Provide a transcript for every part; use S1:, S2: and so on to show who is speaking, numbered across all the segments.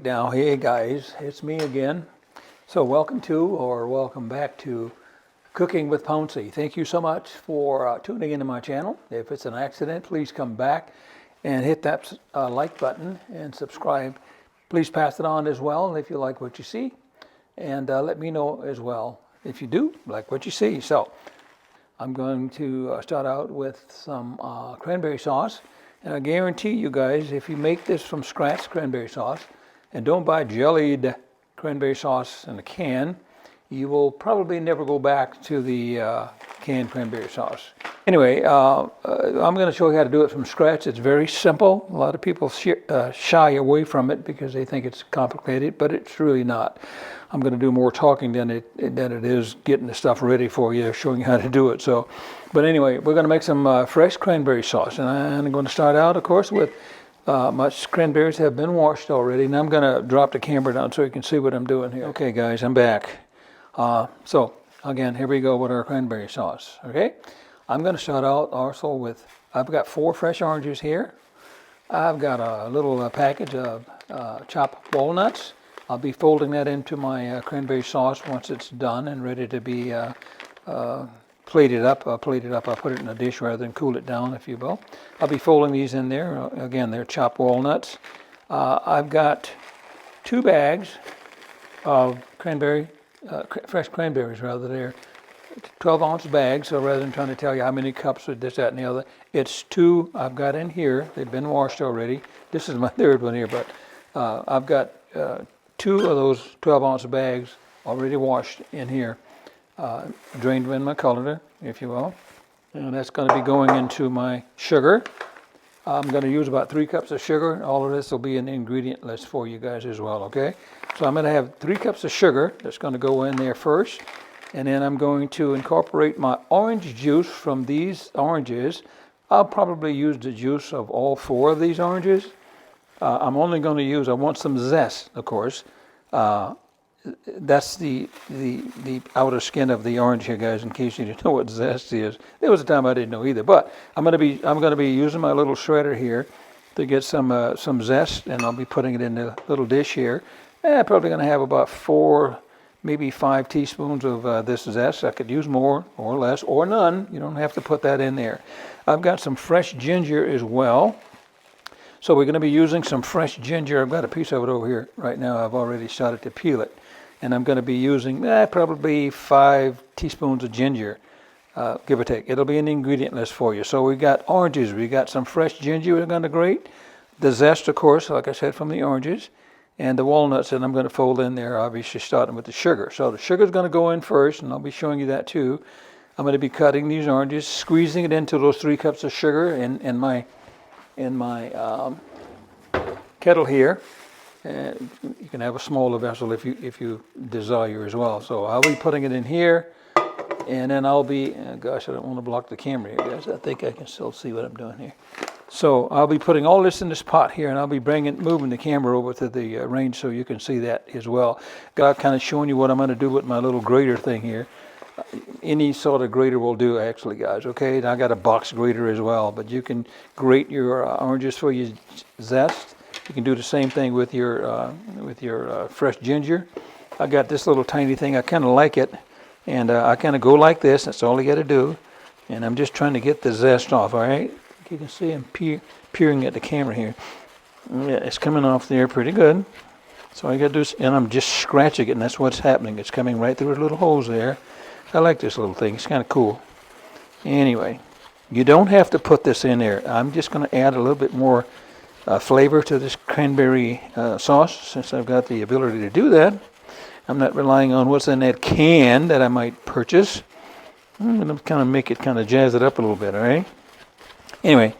S1: Alright, now hey guys, it's me again. So welcome back to Cooking with Pouncy. Thank you so much for tuning into my channel. If it's an accident, please come back and hit that like button and subscribe. Please pass it on as well if you like what you see, and let me know as well if you do like what you see. So I'm going to start out with some cranberry sauce. And I guarantee you guys, if you make this from scratch cranberry sauce, and don't buy jellied cranberry sauce in a can, you will probably never go back to the canned cranberry sauce. Anyway, I'm going to show you how to do it from scratch. It's very simple. A lot of people shy away from it because they think it's complicated, but it's really not. I'm going to do more talking than it is getting the stuff ready for you, showing you how to do it. So, but anyway, we're going to make some fresh cranberry sauce, and I'm going to start out, of course, with my cranberries have been washed already, and I'm going to drop the camera down so you can see what I'm doing here. Okay, guys, I'm back. So again, here we go with our cranberry sauce. Okay, I'm going to start out also with, I've got 4 fresh oranges here. I've got a little package of chopped walnuts. I'll be folding that into my cranberry sauce once it's done and ready to be plated up. I'll put it in a dish rather than cool it down, if you will. I'll be folding these in there. Again, they're chopped walnuts. I've got 2 bags of cranberry, fresh cranberries rather. They're 12-ounce bags, so rather than trying to tell you how many cups with this, that, and the other, it's 2 I've got in here. They've been washed already. This is my 3rd one here, but I've got 2 of those 12-ounce bags already washed in here, drained in my colander, if you will. And that's going to be going into my sugar. I'm going to use about 3 cups of sugar. All of this will be an ingredient list for you guys as well, okay? So I'm going to have 3 cups of sugar that's going to go in there first. And then I'm going to incorporate my orange juice from these oranges. I'll probably use the juice of all 4 of these oranges. I'm only going to use, I want some zest, of course. That's the outer skin of the orange here, guys, in case you didn't know what zest is. There was a time I didn't know either, but I'm going to be using my little shredder here to get some zest, and I'll be putting it in a little dish here. I'm probably going to have about 4, maybe 5 teaspoons of this zest. I could use more or less or none. You don't have to put that in there. I've got some fresh ginger as well. So we're going to be using some fresh ginger. I've got a piece of it over here right now. I've already started to peel it. And I'm going to be using probably 5 teaspoons of ginger, give or take. It'll be an ingredient list for you. So we got oranges. We got some fresh ginger we're going to grate. The zest, of course, like I said, from the oranges. And the walnuts that I'm going to fold in there, obviously starting with the sugar. So the sugar is going to go in first, and I'll be showing you that too. I'm going to be cutting these oranges, squeezing it into those 3 cups of sugar in my kettle here. And you can have a smaller vessel if you desire as well. So I'll be putting it in here, and then I'll be, gosh, I don't want to block the camera here, guys. I think I can still see what I'm doing here. So I'll be putting all this in this pot here, and I'll be moving the camera over to the range so you can see that as well. Got kind of showing you what I'm going to do with my little grater thing here. Any sort of grater will do, actually, guys. Okay, and I got a box grater as well, but you can grate your oranges for your zest. You can do the same thing with your fresh ginger. I got this little tiny thing. I kind of like it, and I kind of go like this. That's all you got to do. And I'm just trying to get the zest off. All right, you can see I'm peering at the camera here. Yeah, it's coming off there pretty good. So all you got to do is, and I'm just scratching it, and that's what's happening. It's coming right through the little holes there. I like this little thing. It's kind of cool. Anyway, you don't have to put this in there. I'm just going to add a little bit more flavor to this cranberry sauce, since I've got the ability to do that. I'm not relying on what's in that can that I might purchase. I'm going to kind of make it, kind of jazz it up a little bit, all right? Anyway,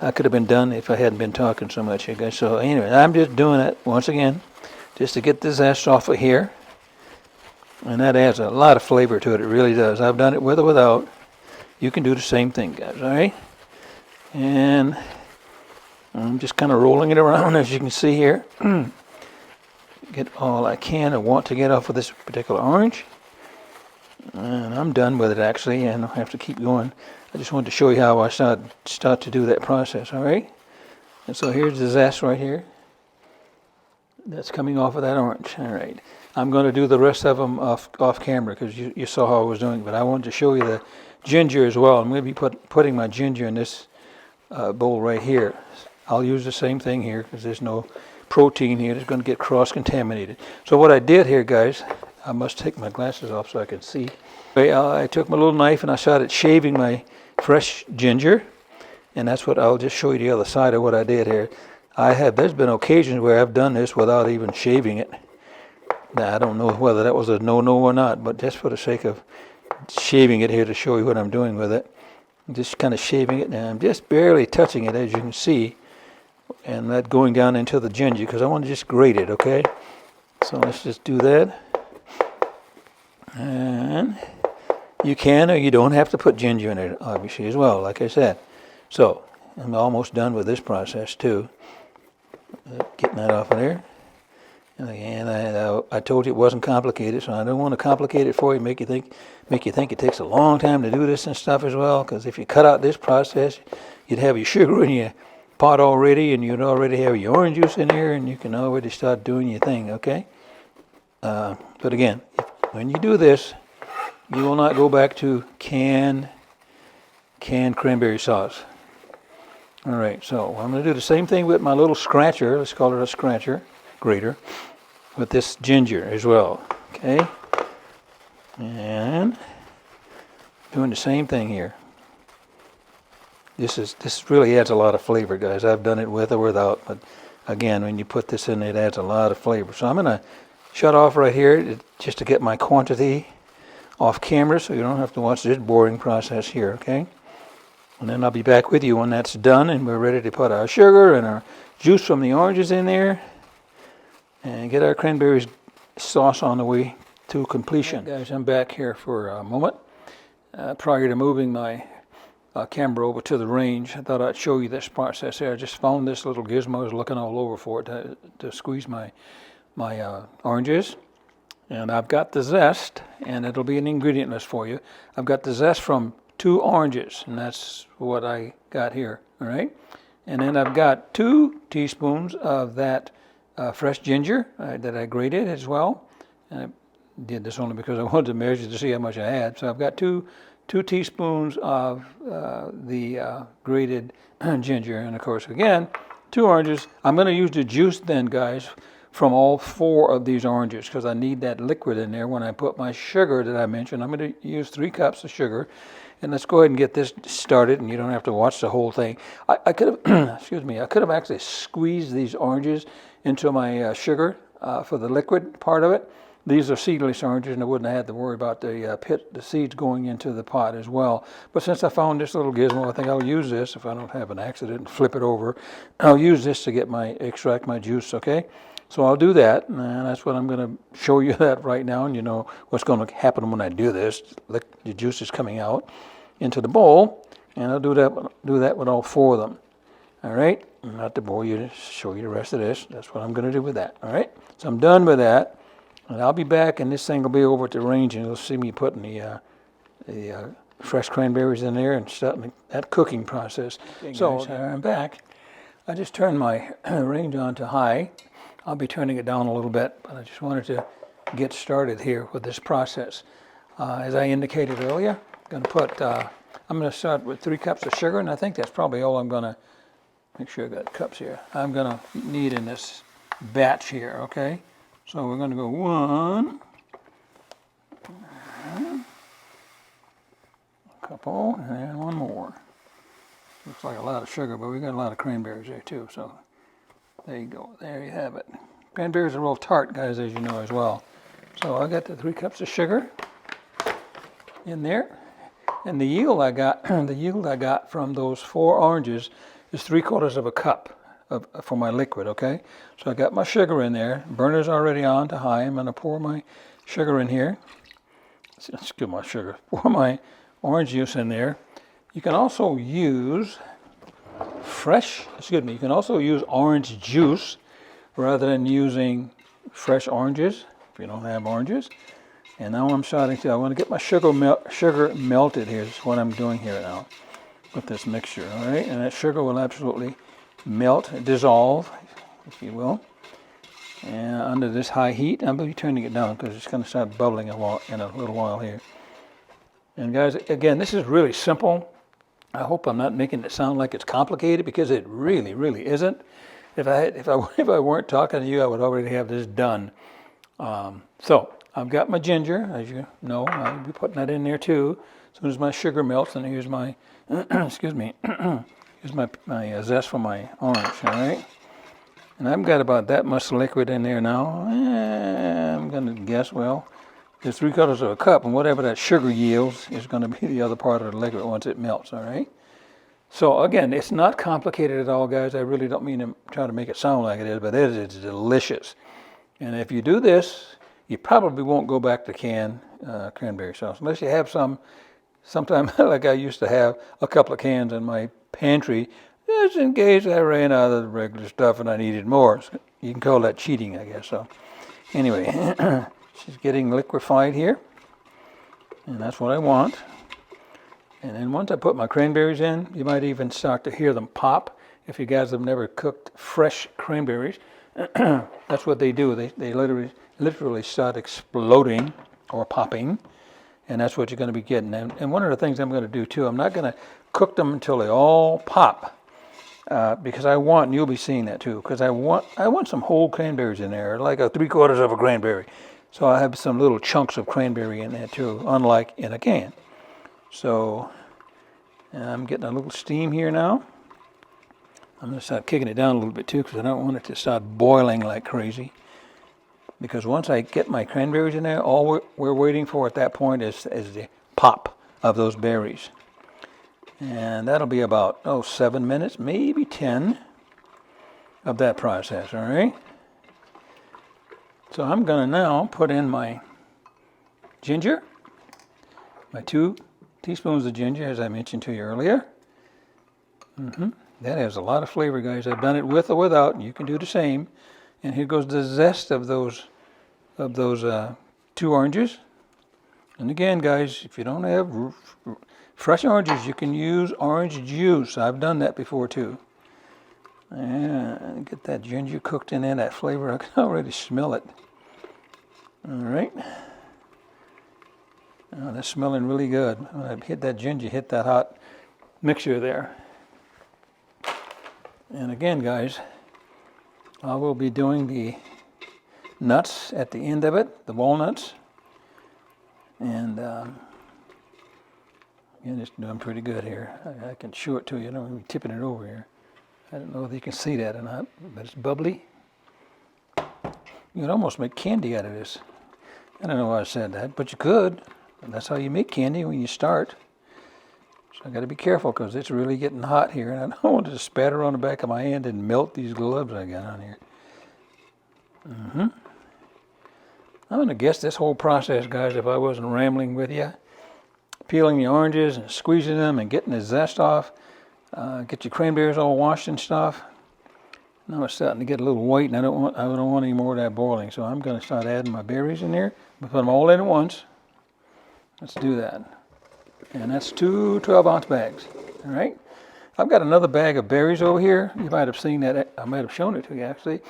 S1: I could have been done if I hadn't been talking so much, you guys. So anyway, I'm just doing it once again, just to get the zest off of here. And that adds a lot of flavor to it. It really does. I've done it with or without. You can do the same thing, guys, all right? And I'm just kind of rolling it around, as you can see here. Get all I can and want to get off of this particular orange. And I'm done with it, actually, and I'll have to keep going. I just wanted to show you how I start to do that process, all right? And so here's the zest right here. that's coming off of that orange. All right. I'm going to do the rest of them off camera because you saw how I was doing, but I wanted to show you the ginger as well. I'm going to be putting my ginger in this bowl right here. I'll use the same thing here because there's no protein here. It's going to get cross-contaminated. So what I did here, guys, I must take my glasses off so I can see. I took my little knife and I started shaving my fresh ginger, and that's what I'll just show you the other side of what I did here. There's been occasions where I've done this without even shaving it. Now, I don't know whether that was a no-no or not, but just for the sake of shaving it here to show you what I'm doing with it. I'm just kind of shaving it, and I'm just barely touching it, as you can see, and that going down into the ginger because I want to just grate it, okay? So let's just do that. And you can or you don't have to put ginger in it, obviously, as well, like I said. So I'm almost done with this process, too. Getting that off of there. And I told you it wasn't complicated, so I don't want to complicate it for you, make you think it takes a long time to do this and stuff as well. Because if you cut out this process, you'd have your sugar in your pot already, and you'd already have your orange juice in there, and you can already start doing your thing. Okay. But again, when you do this, you will not go back to canned cranberry sauce. All right. So I'm going to do the same thing with my little scratcher. Let's call it a scratcher grater. With this ginger as well, okay? And doing the same thing here. This really adds a lot of flavor, guys. I've done it with or without, but again, when you put this in, it adds a lot of flavor. So I'm gonna shut off right here just to get my quantity off camera, so you don't have to watch this boring process here, okay? And then I'll be back with you when that's done, and we're ready to put our sugar and our juice from the oranges in there. And get our cranberries sauce on the way to completion. Right, guys, I'm back here for a moment. Prior to moving my camera over to the range, I thought I'd show you this process here. I just found this little gizmo. I was looking all over for it to squeeze my oranges. And I've got the zest, and it'll be an ingredient list for you. I've got the zest from 2 oranges, and that's what I got here, all right? And then I've got 2 teaspoons of that fresh ginger that I grated as well. And I did this only because I wanted to measure to see how much I had. So I've got two teaspoons of the grated ginger, and of course, again, 2 oranges. I'm going to use the juice then, guys, from all 4 of these oranges because I need that liquid in there when I put my sugar that I mentioned. I'm going to use 3 cups of sugar. And let's go ahead and get this started, and you don't have to watch the whole thing. I could have, excuse me, I could have actually squeezed these oranges into my sugar for the liquid part of it. These are seedless oranges, and I wouldn't have had to worry about the seeds going into the pot as well. But since I found this little gizmo, I think I'll use this if I don't have an accident and flip it over. I'll use this to get extract my juice, okay? So I'll do that, and that's what I'm going to show you that right now, and you know what's going to happen when I do this. The juice is coming out into the bowl, and I'll do that with all 4 of them. All right, not to bore you, just show you the rest of this. That's what I'm going to do with that. All right, so I'm done with that, and I'll be back, and this thing will be over at the range, and you'll see me putting the fresh cranberries in there and starting that cooking process. Okay, so I'm back. I just turned my range on to high. I'll be turning it down a little bit, but I just wanted to get started here with this process. As I indicated earlier, I'm going to start with 3 cups of sugar, and I think that's probably all I'm going to, make sure I got cups here, I'm going to need in this batch here, okay? So we're going to go 1, a couple, and 1 more. Looks like a lot of sugar, but we got a lot of cranberries there too, so there you go. There you have it. Cranberries are real tart, guys, as you know as well. So I got the 3 cups of sugar in there, and the yield I got from those 4 oranges is 3/4 of a cup for my liquid. Okay, so I got my sugar in there. Burner's already on to high. I'm going to pour my sugar in here. Let's get my sugar. Pour my orange juice in there. You can also use you can also use orange juice rather than using fresh oranges if you don't have oranges. And now I'm starting to, I want to get my sugar melted here is what I'm doing here now with this mixture, all right? And that sugar will absolutely melt, dissolve, if you will. and under this high heat. I'm going to be turning it down because it's going to start bubbling in a little while here. And guys, again, this is really simple. I hope I'm not making it sound like it's complicated, because it really, really isn't. If I weren't talking to you, I would already have this done. So I've got my ginger, as you know. I'll be putting that in there too. As soon as my sugar melts, and here's my, excuse me, here's my zest for my orange. All right. And I've got about that much liquid in there now. I'm gonna guess, well, there's 3/4 of a cup, and whatever that sugar yields is going to be the other part of the liquid once it melts. All right. So again, it's not complicated at all, guys. I really don't mean to try to make it sound like it is, but it's delicious. And if you do this, you probably won't go back to canned cranberry sauce, unless you have sometime like I used to have a couple of cans in my pantry, just in case I ran out of the regular stuff and I needed more. You can call that cheating, I guess. So anyway, she's getting liquefied here, and that's what I want. And then once I put my cranberries in, you might even start to hear them pop. If you guys have never cooked fresh cranberries, that's what they do. They literally start exploding or popping, and that's what you're going to be getting. And one of the things I'm going to do too, I'm not going to cook them until they all pop, because I want, and you'll be seeing that too, because I want some whole cranberries in there, like a 3/4 of a cranberry. So I have some little chunks of cranberry in there too, unlike in a can. So I'm getting a little steam here now. I'm going to start kicking it down a little bit too, because I don't want it to start boiling like crazy. Because once I get my cranberries in there, all we're waiting for at that point is the pop of those berries. And that'll be about, 7 minutes, maybe 10 of that process, all right? So I'm going to now put in my ginger, my 2 teaspoons of ginger, as I mentioned to you earlier. That has a lot of flavor, guys. I've done it with or without, and you can do the same. And here goes the zest of those 2 oranges. And again, guys, if you don't have fresh oranges, you can use orange juice. I've done that before too. And get that ginger cooked in there, that flavor. I can already smell it. All right. Oh, that's smelling really good. When I hit that ginger, hit that hot mixture there. And again, guys, I will be doing the nuts at the end of it, the walnuts. And again, it's doing pretty good here. I can show it to you. I don't even tipping it over here. I don't know if you can see that or not, but it's bubbly. You could almost make candy out of this. I don't know why I said that, but you could. And that's how you make candy when you start. So I got to be careful, because it's really getting hot here, and I don't want it to spatter on the back of my hand and melt these gloves I got on here. I'm going to guess this whole process, guys, if I wasn't rambling with you, peeling the oranges and squeezing them and getting the zest off, get your cranberries all washed and stuff. Now it's starting to get a little white, and I don't want any more of that boiling, so I'm going to start adding my berries in there. Put them all in at once. Let's do that. And that's 2 12-ounce bags. All right. I've got another bag of berries over here. You might have seen that. I might have shown it to you, actually.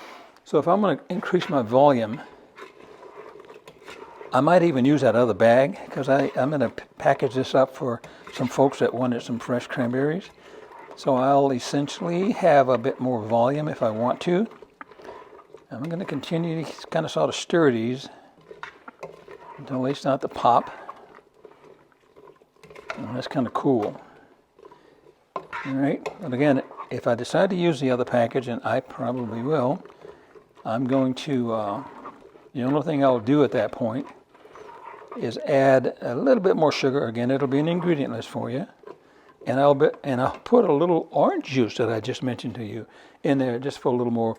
S1: So if I'm going to increase my volume, I might even use that other bag, because I'm going to package this up for some folks that wanted some fresh cranberries. So I'll essentially have a bit more volume if I want to. I'm going to continue to kind of sort of stir these until they start to pop. And that's kind of cool. All right, but again, if I decide to use the other package, and I probably will, I'm going to, the only thing I'll do at that point is add a little bit more sugar. Again, it'll be an ingredient list for you. And I'll put a little orange juice that I just mentioned to you in there, just for a little more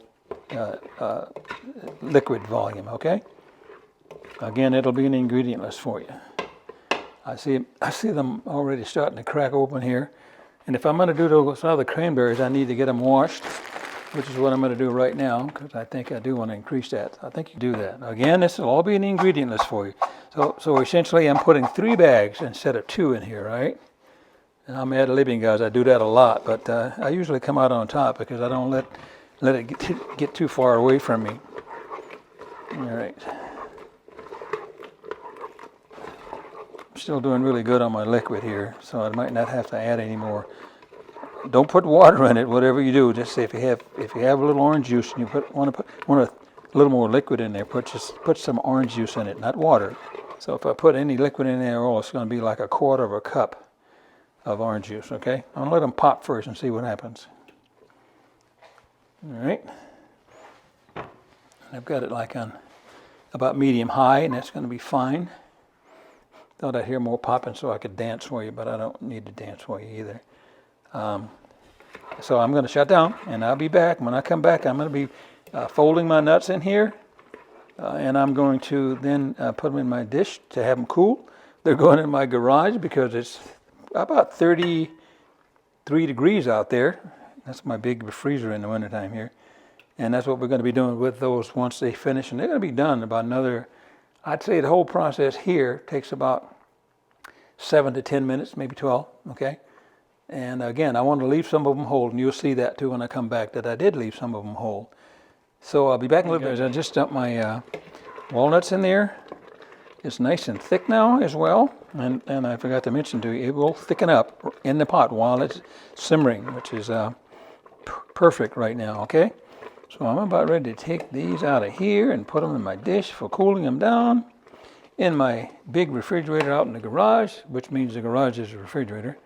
S1: liquid volume, okay? Again, it'll be an ingredient list for you. I see them already starting to crack open here. And if I'm going to do those other cranberries, I need to get them washed, which is what I'm going to do right now, because I think I do want to increase that. I think you do that. Again, this will all be an ingredient list for you. So essentially, I'm putting 3 bags instead of 2 in here, right? And I'm ad-libbing, guys. I do that a lot, but I usually come out on top because I don't let it get too far away from me. All right. Still doing really good on my liquid here, so I might not have to add any more. Don't put water in it. Whatever you do, just say if you have a little orange juice and you want a little more liquid in there, put some orange juice in it, not water. So if I put any liquid in there, it's going to be like a quarter of a cup of orange juice. Okay, I'm gonna let them pop first and see what happens. All right, I've got it like on about medium high, and that's going to be fine. Thought I'd hear more popping so I could dance for you, but I don't need to dance for you either. So I'm going to shut down, and I'll be back. When I come back, I'm going to be folding my nuts in here, and I'm going to then put them in my dish to have them cool. They're going in my garage because it's about 33 degrees out there. That's my big freezer in the wintertime here. And that's what we're going to be doing with those once they finish. And they're going to be done about another, I'd say the whole process here takes about 7 to 10 minutes, maybe 12, okay? And again, I want to leave some of them whole, and you'll see that too when I come back, that I did leave some of them whole. So I'll be back in a little bit. I just dumped my walnuts in there. It's nice and thick now as well. And I forgot to mention to you, it will thicken up in the pot while it's simmering, which is perfect right now, okay? So I'm about ready to take these out of here and put them in my dish for cooling them down in my big refrigerator out in the garage, which means the garage is a refrigerator.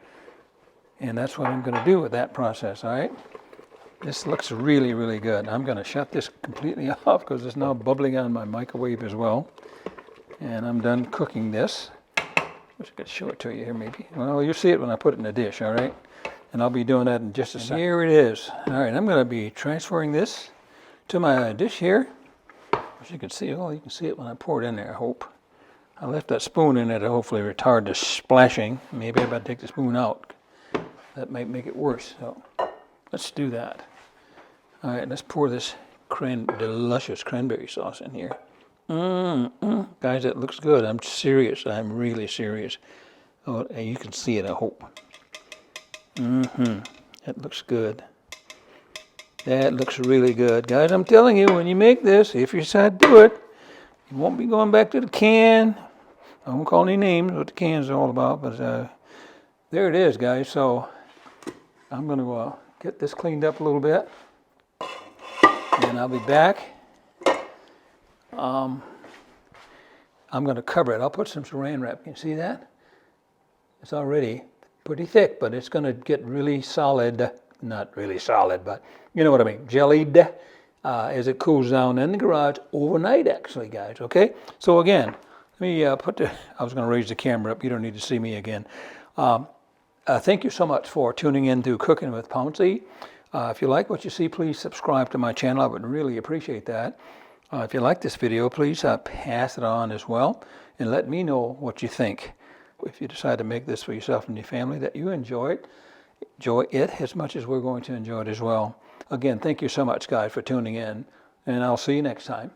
S1: And that's what I'm going to do with that process, all right? This looks really, really good. I'm going to shut this completely off because it's now bubbling on my microwave as well. And I'm done cooking this. Wish I could show it to you here maybe. Well, you'll see it when I put it in the dish, all right? And I'll be doing that in just a second. Here it is. All right, I'm going to be transferring this to my dish here. As you can see, you can see it when I pour it in there, I hope. I left that spoon in there to hopefully retard the splashing. Maybe I better take the spoon out. That might make it worse, so let's do that. All right, let's pour this delicious cranberry sauce in here. Guys, that looks good. I'm serious. I'm really serious. Oh, you can see it, I hope. That looks good. That looks really good. Guys, I'm telling you, when you make this, if you decide to do it, you won't be going back to the can. I won't call any names, what the can's all about, but there it is, guys. So I'm going to get this cleaned up a little bit, and I'll be back. I'm going to cover it. I'll put some saran wrap. Can you see that? It's already pretty thick, but it's going to get really solid. Not really solid, but you know what I mean. Jellied as it cools down in the garage overnight, actually, guys. Okay? So again, let me I was going to raise the camera up. You don't need to see me again. Thank you so much for tuning in to Cooking with Pouncy. If you like what you see, please subscribe to my channel. I would really appreciate that. If you like this video, please pass it on as well and let me know what you think. If you decide to make this for yourself and your family, that you enjoy it as much as we're going to enjoy it as well. Again, thank you so much, guys, for tuning in, and I'll see you next time.